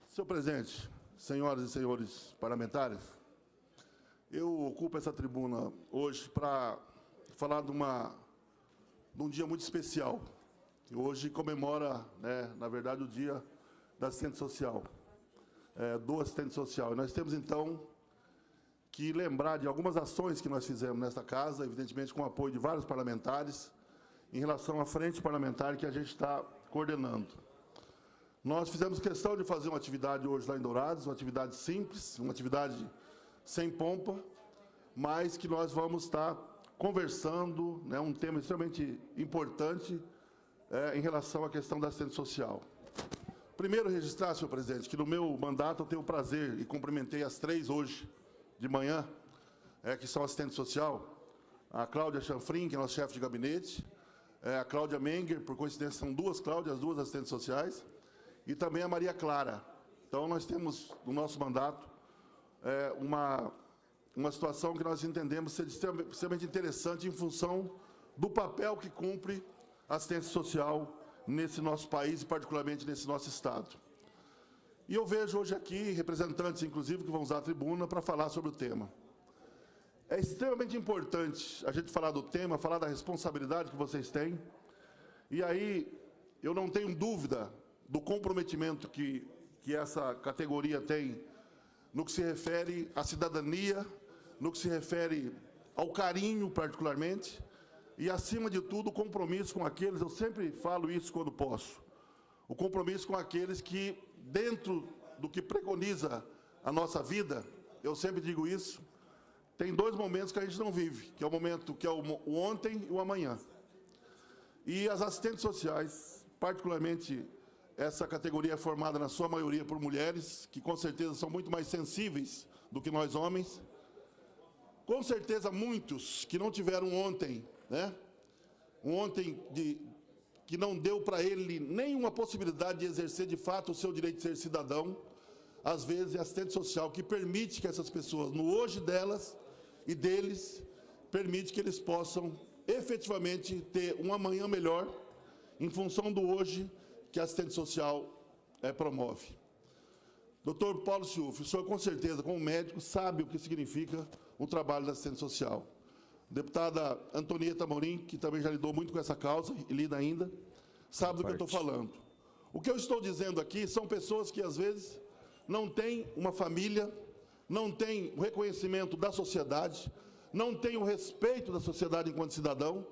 Senhor presidente, senhoras e senhores parlamentares, eu ocupo essa tribuna hoje para falar de um dia muito especial, que hoje comemora, na verdade, o Dia da Assistente Social, do assistente social. E nós temos, então, que lembrar de algumas ações que nós fizemos nesta casa, evidentemente com o apoio de vários parlamentares, em relação à frente parlamentar que a gente está coordenando. Nós fizemos questão de fazer uma atividade hoje lá em Dourados, uma atividade simples, uma atividade sem pompa, mas que nós vamos estar conversando, um tema extremamente importante em relação à questão da assistente social. Primeiro, registrar, senhor presidente, que no meu mandato eu tenho o prazer, e cumprimentei as 3 hoje de manhã, que são assistente social, a Cláudia Chanfrin, que é nossa chefe de gabinete, a Cláudia Menger, por coincidência são 2 Cláudias, 2 assistentes sociais, e também a Maria Clara. Então, nós temos no nosso mandato uma situação que nós entendemos ser extremamente interessante em função do papel que cumpre a assistência social nesse nosso país e particularmente nesse nosso Estado. E eu vejo hoje aqui representantes, inclusive, que vão usar a tribuna para falar sobre o tema. É extremamente importante a gente falar do tema, falar da responsabilidade que vocês têm. E aí, eu não tenho dúvida do comprometimento que essa categoria tem no que se refere à cidadania, no que se refere ao carinho, particularmente, e, acima de tudo, o compromisso com aqueles, eu sempre falo isso quando posso, o compromisso com aqueles que, dentro do que preconiza a nossa vida, eu sempre digo isso, tem 2 momentos que a gente não vive, que é o momento que é o ontem e o amanhã. E as assistentes sociais, particularmente essa categoria é formada na sua maioria por mulheres, que com certeza são muito mais sensíveis do que nós homens. Com certeza muitos que não tiveram ontem, um ontem que não deu para ele nenhuma possibilidade de exercer de fato o seu direito de ser cidadão, às vezes é assistente social que permite que essas pessoas, no hoje delas e deles, permite que eles possam efetivamente ter um amanhã melhor em função do hoje que a assistente social promove. Doutor Paulo Ciufi, o senhor com certeza, como médico, sabe o que significa o trabalho da assistente social. Deputada Antonieta Amorim, que também já lidou muito com essa causa, e lida ainda, sabe do que eu estou falando. O que eu estou dizendo aqui são pessoas que, às vezes, não têm uma família, não têm o reconhecimento da sociedade, não têm o respeito da sociedade enquanto cidadão,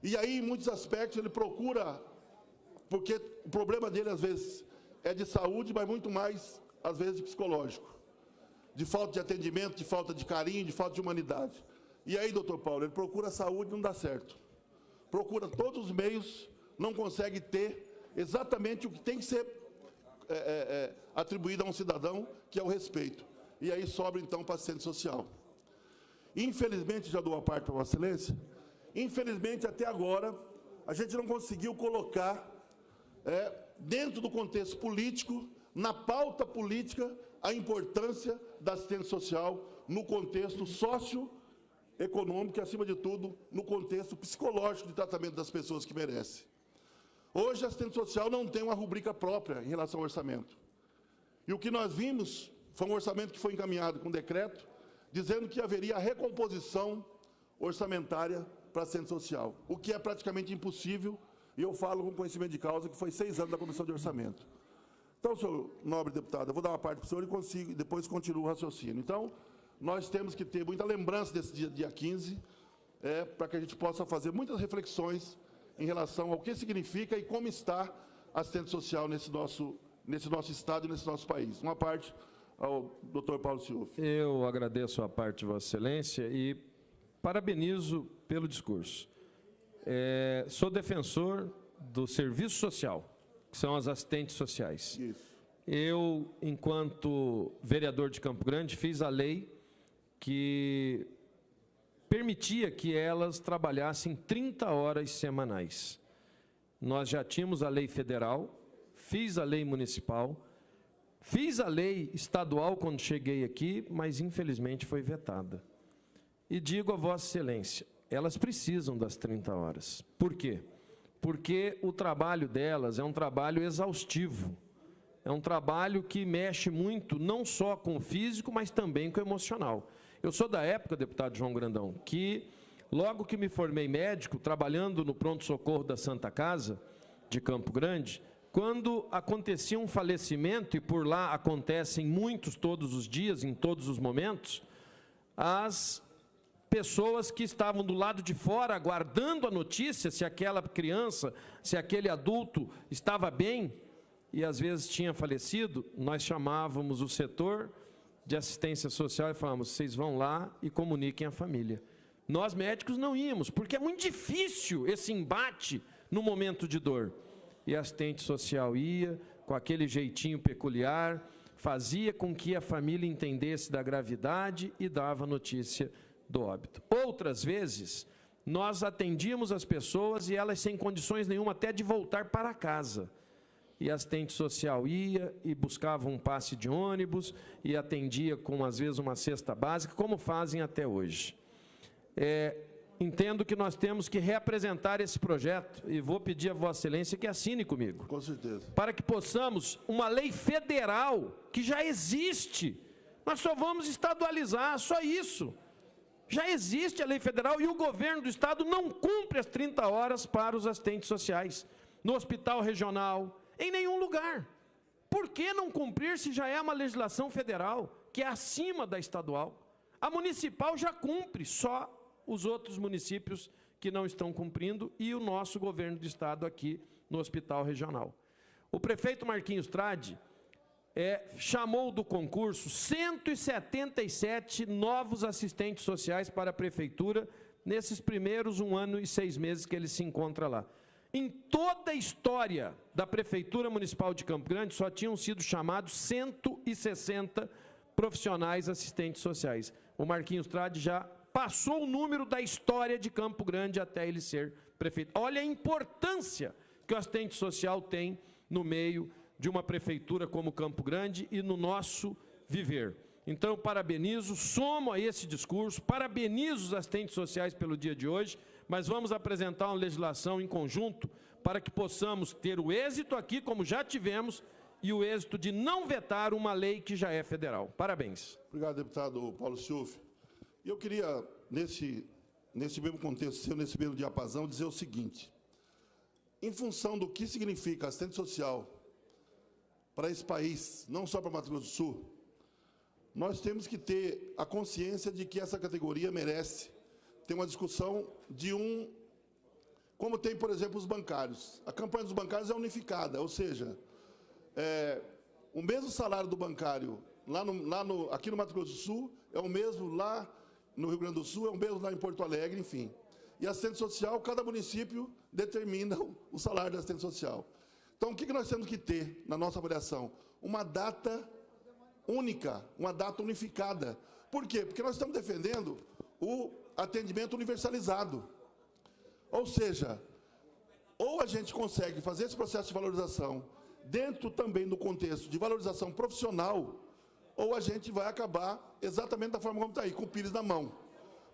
e aí, em muitos aspectos, ele procura, porque o problema dele, às vezes, é de saúde, mas muito mais, às vezes, de psicológico, de falta de atendimento, de falta de carinho, de falta de humanidade. E aí, doutor Paulo, ele procura a saúde, não dá certo. Procura todos os meios, não consegue ter exatamente o que tem que ser atribuído a um cidadão, que é o respeito. E aí sobra, então, para a assistente social. Infelizmente, já dou a parte para Vossa Excelência, infelizmente, até agora, a gente não conseguiu colocar, dentro do contexto político, na pauta política, a importância da assistência social no contexto socioeconômico e, acima de tudo, no contexto psicológico de tratamento das pessoas que merecem. Hoje, a assistente social não tem uma rubrica própria em relação ao orçamento. E o que nós vimos foi um orçamento que foi encaminhado com decreto, dizendo que haveria a recomposição orçamentária para a assistente social, o que é praticamente impossível, e eu falo com conhecimento de causa, que foi 6 anos da Comissão de Orçamento. Então, senhor nobre deputado, eu vou dar uma parte para o senhor e depois continuo o raciocínio. Então, nós temos que ter muita lembrança desse dia 15, para que a gente possa fazer muitas reflexões em relação ao que significa e como está a assistente social nesse nosso Estado e nesse nosso país. Uma parte ao doutor Paulo Ciufi. Eu agradeço a parte de Vossa Excelência e parabenizo pelo discurso. Sou defensor do serviço social, que são as assistentes sociais. Isso. Eu, enquanto vereador de Campo Grande, fiz a lei que permitia que elas trabalhassem 30 horas semanais. Nós já tínhamos a lei federal, fiz a lei municipal, fiz a lei estadual quando cheguei aqui, mas infelizmente foi vetada. E digo a Vossa Excelência, elas precisam das 30 horas. Por quê? porque o trabalho delas é um trabalho exaustivo. É um trabalho que mexe muito, não só com o físico, mas também com o emocional. Eu sou da época, deputado João Grandão, que logo que me formei médico, trabalhando no pronto-socorro da Santa Casa, de Campo Grande, quando acontecia um falecimento, e por lá acontecem muitos todos os dias, em todos os momentos, as pessoas que estavam do lado de fora, aguardando a notícia, se aquela criança, se aquele adulto estava bem, e às vezes tinha falecido, nós chamávamos o setor de assistência social e falávamos, vocês vão lá e comuniquem à família. Nós médicos não íamos, porque é muito difícil esse embate no momento de dor. E a assistente social ia, com aquele jeitinho peculiar, fazia com que a família entendesse da gravidade e dava notícia do óbito. Outras vezes, nós atendíamos as pessoas e elas sem condições nenhuma até de voltar para casa. E a assistente social ia e buscava um passe de ônibus e atendia com, às vezes, uma cesta básica, como fazem até hoje. Entendo que nós temos que reapresentar esse projeto e vou pedir a Vossa Excelência que assine comigo. Com certeza. Para que possamos, uma lei federal que já existe, nós só vamos estadualizar, só isso. Já existe a lei federal e o governo do estado não cumpre as 30 horas para os assistentes sociais, no hospital regional, em nenhum lugar. Por que não cumprir se já é uma legislação federal, que é acima da estadual? A municipal já cumpre, só os outros municípios que não estão cumprindo e o nosso governo do estado aqui no hospital regional. O prefeito Marquinhos Tradi chamou do concurso 177 novos assistentes sociais para a prefeitura nesses primeiros 1 ano e 6 meses que ele se encontra lá. Em toda a história da Prefeitura Municipal de Campo Grande, só tinham sido chamados 160 profissionais assistentes sociais. O Marquinhos Tradi já passou o número da história de Campo Grande até ele ser prefeito. Olha a importância que o assistente social tem no meio de uma prefeitura como Campo Grande e no nosso viver. Então, parabenizo, somo a esse discurso, parabenizo os assistentes sociais pelo dia de hoje, mas vamos apresentar uma legislação em conjunto para que possamos ter o êxito aqui, como já tivemos, e o êxito de não vetar uma lei que já é federal. Parabéns. Obrigado, deputado Paulo Schiuff. E eu queria, nesse mesmo contexto, nesse mesmo diapasão, dizer o seguinte: em função do que significa assistente social para esse país, não só para Mato Grosso do Sul, nós temos que ter a consciência de que essa categoria merece ter uma discussão como tem, por exemplo, os bancários. A campanha dos bancários é unificada, ou seja, o mesmo salário do bancário aqui no Mato Grosso do Sul é o mesmo lá no Rio Grande do Sul, é o mesmo lá em Porto Alegre, enfim. E assistente social, cada município determina o salário da assistente social. Então, o que nós temos que ter na nossa avaliação? Uma data única, uma data unificada. Por quê? Porque nós estamos defendendo o atendimento universalizado. Ou seja, ou a gente consegue fazer esse processo de valorização dentro também do contexto de valorização profissional, ou a gente vai acabar exatamente da forma como está aí, com o pires na mão.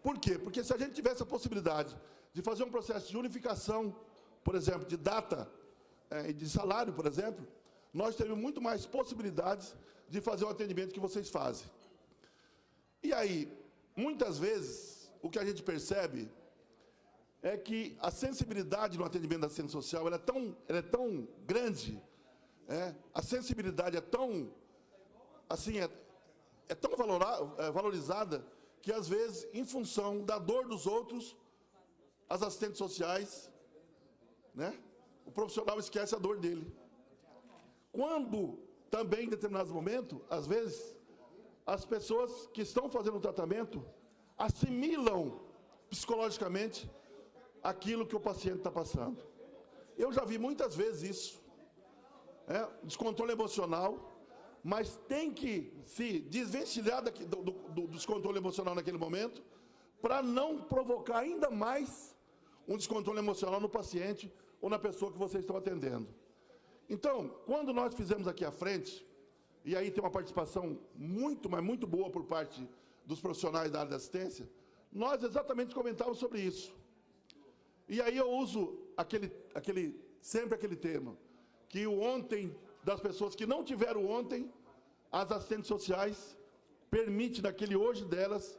Por quê? Porque se a gente tivesse a possibilidade de fazer um processo de unificação, por exemplo, de data e de salário, por exemplo, nós teríamos muito mais possibilidades de fazer o atendimento que vocês fazem. E aí, muitas vezes, o que a gente percebe é que a sensibilidade no atendimento da assistência social ela é tão grande, a sensibilidade é tão, assim, é tão valorizada, que às vezes, em função da dor dos outros, as assistentes sociais, o profissional esquece a dor dele. Quando, também, em determinados momentos, às vezes, as pessoas que estão fazendo o tratamento assimilam psicologicamente aquilo que o paciente está passando. Eu já vi muitas vezes isso, descontrole emocional, mas tem que se desvencilhar do descontrole emocional naquele momento, para não provocar ainda mais um descontrole emocional no paciente ou na pessoa que vocês estão atendendo. Então, quando nós fizemos aqui à frente, e aí tem uma participação muito, mas muito boa por parte dos profissionais da área da assistência, nós exatamente comentávamos sobre isso. E aí eu uso sempre aquele termo, que o ontem das pessoas que não tiveram ontem, as assistentes sociais permite naquele hoje delas,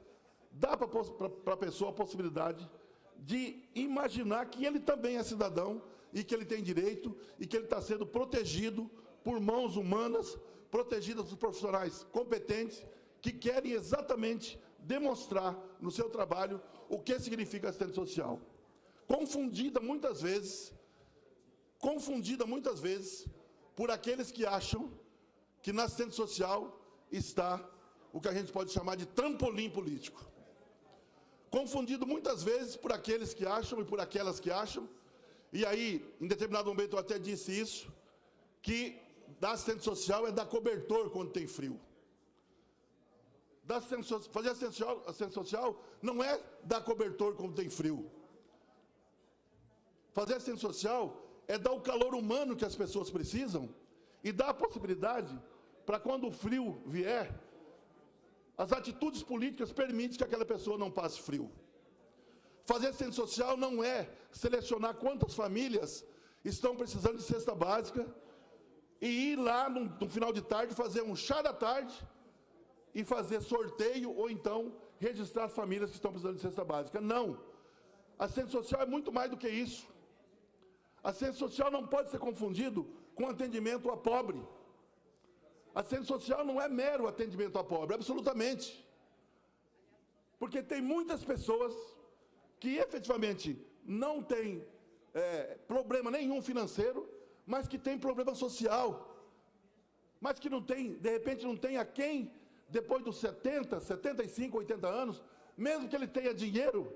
dá para a pessoa a possibilidade de imaginar que ele também é cidadão e que ele tem direito e que ele está sendo protegido por mãos humanas, protegidas por profissionais competentes que querem exatamente demonstrar no seu trabalho o que significa assistente social. Confundida muitas vezes por aqueles que acham que na assistente social está o que a gente pode chamar de trampolim político. Confundido muitas vezes por aqueles que acham e por aquelas que acham, e aí, em determinado momento eu até disse isso, que dar assistente social é dar cobertor quando tem frio. Fazer assistente social não é dar cobertor quando tem frio. Fazer assistente social é dar o calor humano que as pessoas precisam e dar a possibilidade para quando o frio vier, as atitudes políticas permitem que aquela pessoa não passe frio. Fazer assistente social não é selecionar quantas famílias estão precisando de cesta básica e ir lá no final de tarde fazer um chá da tarde e fazer sorteio ou então registrar as famílias que estão precisando de cesta básica. Não. Assistente social é muito mais do que isso. Assistente social não pode ser confundido com atendimento a pobre. Assistente social não é mero atendimento a pobre, absolutamente. Porque tem muitas pessoas que efetivamente não têm problema nenhum financeiro, mas que têm problema social. Mas que não tem, de repente não tem a quem, depois dos 70, 75, 80 anos, mesmo que ele tenha dinheiro,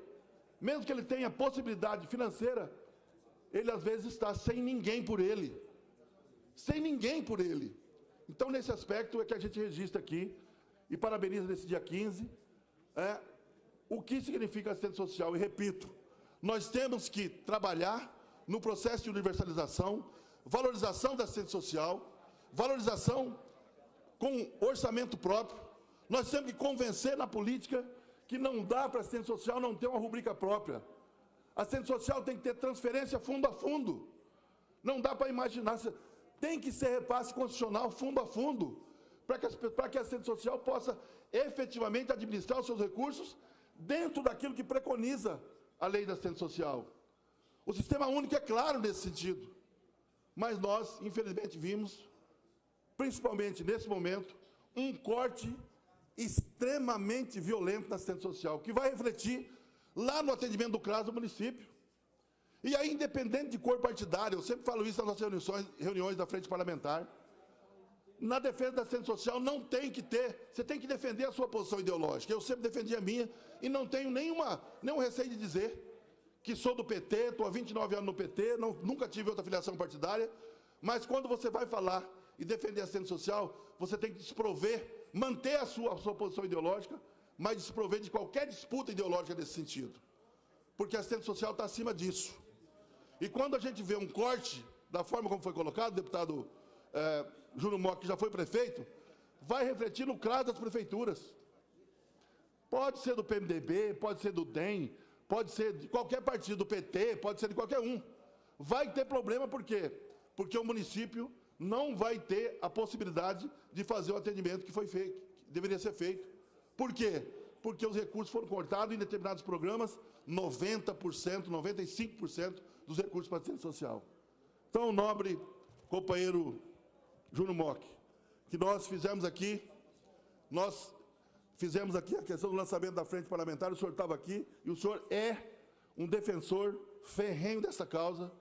mesmo que ele tenha possibilidade financeira, ele às vezes está sem ninguém por ele. Sem ninguém por ele. Então, nesse aspecto é que a gente registra aqui, e parabeniza nesse dia 15, o que significa assistente social. E repito, nós temos que trabalhar no processo de universalização, valorização da assistente social, valorização com orçamento próprio. Nós temos que convencer na política que não dá para assistente social não ter uma rubrica própria. Assistente social tem que ter transferência fundo a fundo. Não dá para imaginar... Tem que ser repasse constitucional fundo a fundo, para que a assistente social possa efetivamente administrar os seus recursos dentro daquilo que preconiza a lei da assistente social. O sistema único é claro nesse sentido, mas nós, infelizmente, vimos, principalmente nesse momento, um corte extremamente violento na assistente social, que vai refletir lá no atendimento do CRAS do município. E aí, independente de cor partidária, eu sempre falo isso nas nossas reuniões da frente parlamentar, na defesa da assistente social não tem que ter, você tem que defender a sua posição ideológica. Eu sempre defendi a minha e não tenho nenhum receio de dizer que sou do PT, estou há 29 anos no PT, nunca tive outra filiação partidária, mas quando você vai falar e defender a assistente social, você tem que desprover, manter a sua posição ideológica, mas desprover de qualquer disputa ideológica nesse sentido. Porque a assistente social está acima disso. E quando a gente vê um corte, da forma como foi colocado, o deputado Júnior Mock, que já foi prefeito, vai refletir no CRAS das prefeituras. Pode ser do PMDB, pode ser do DEM, pode ser de qualquer partido, do PT, pode ser de qualquer um. Vai ter problema, por quê? Porque o município não vai ter a possibilidade de fazer o atendimento que foi feito, que deveria ser feito. Por quê? Porque os recursos foram cortados em determinados programas, 90%, 95% dos recursos para a assistência social. Então, nobre companheiro Júnior Mock, que nós fizemos aqui a questão do lançamento da frente parlamentar, o senhor estava aqui, e o senhor é um defensor ferrenho dessa causa,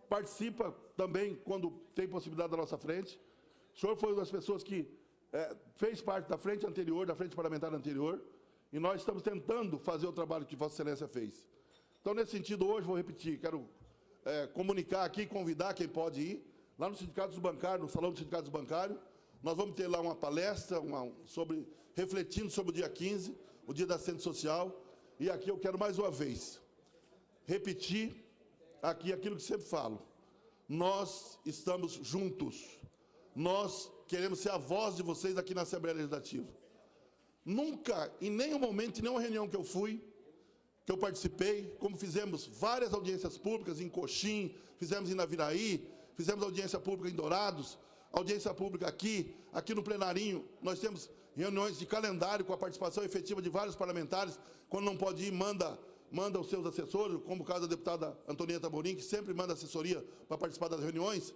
participa também quando tem possibilidade da nossa frente. O senhor foi uma das pessoas que fez parte da frente anterior, da frente parlamentar anterior, e nós estamos tentando fazer o trabalho que Vossa Excelência fez. Então, nesse sentido, hoje, vou repetir, quero comunicar aqui, convidar quem pode ir, lá no Sindicato dos Bancários, no Salão dos Sindicatos Bancários, nós vamos ter lá uma palestra, refletindo sobre o dia 15, o dia da assistente social, e aqui eu quero mais uma vez repetir aqui aquilo que sempre falo. Nós estamos juntos, nós queremos ser a voz de vocês aqui na Assembleia Legislativa. Nunca, em nenhum momento, em nenhuma reunião que eu fui, que eu participei, como fizemos várias audiências públicas em Coxim, fizemos em Naviraí, fizemos audiência pública em Dourados, audiência pública aqui no plenarinho, nós temos reuniões de calendário com a participação efetiva de vários parlamentares, quando não pode ir, manda os seus assessores, como o caso da deputada Antonieta Amorim, que sempre manda assessoria para participar das reuniões.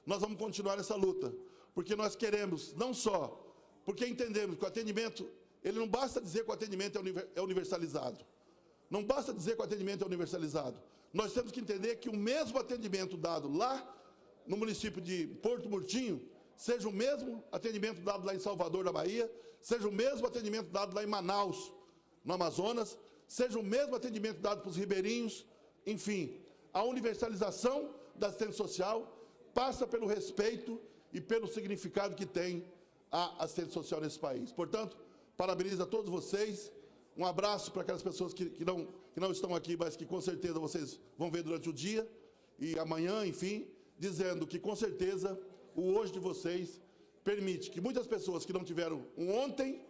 Nós vamos continuar essa luta, porque nós queremos, não só, porque entendemos que o atendimento, ele não basta dizer que o atendimento é universalizado. Não basta dizer que o atendimento é universalizado. Nós temos que entender que o mesmo atendimento dado lá no município de Porto Murtinho seja o mesmo atendimento dado lá em Salvador, da Bahia, seja o mesmo atendimento dado lá em Manaus, no Amazonas, seja o mesmo atendimento dado para os ribeirinhos. Enfim, a universalização da assistência social passa pelo respeito e pelo significado que tem a assistência social nesse país. Portanto, parabenizo a todos vocês. Um abraço para aquelas pessoas que não estão aqui, mas que com certeza vocês vão ver durante o dia e amanhã, enfim, dizendo que com certeza o hoje de vocês permite que muitas pessoas que não tiveram um ontem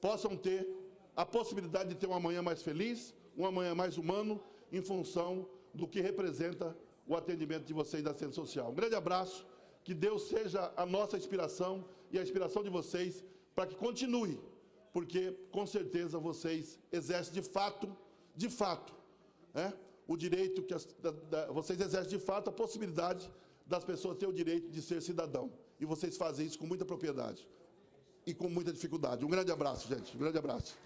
possam ter a possibilidade de ter um amanhã mais feliz, um amanhã mais humano, em função do que representa o atendimento de vocês da assistência social. Um grande abraço, que Deus seja a nossa inspiração e a inspiração de vocês para que continue, porque, com certeza, vocês exercem de fato, o direito que vocês exercem de fato a possibilidade das pessoas terem o direito de ser cidadão. E vocês fazem isso com muita propriedade e com muita dificuldade. Um grande abraço, gente. Um grande abraço.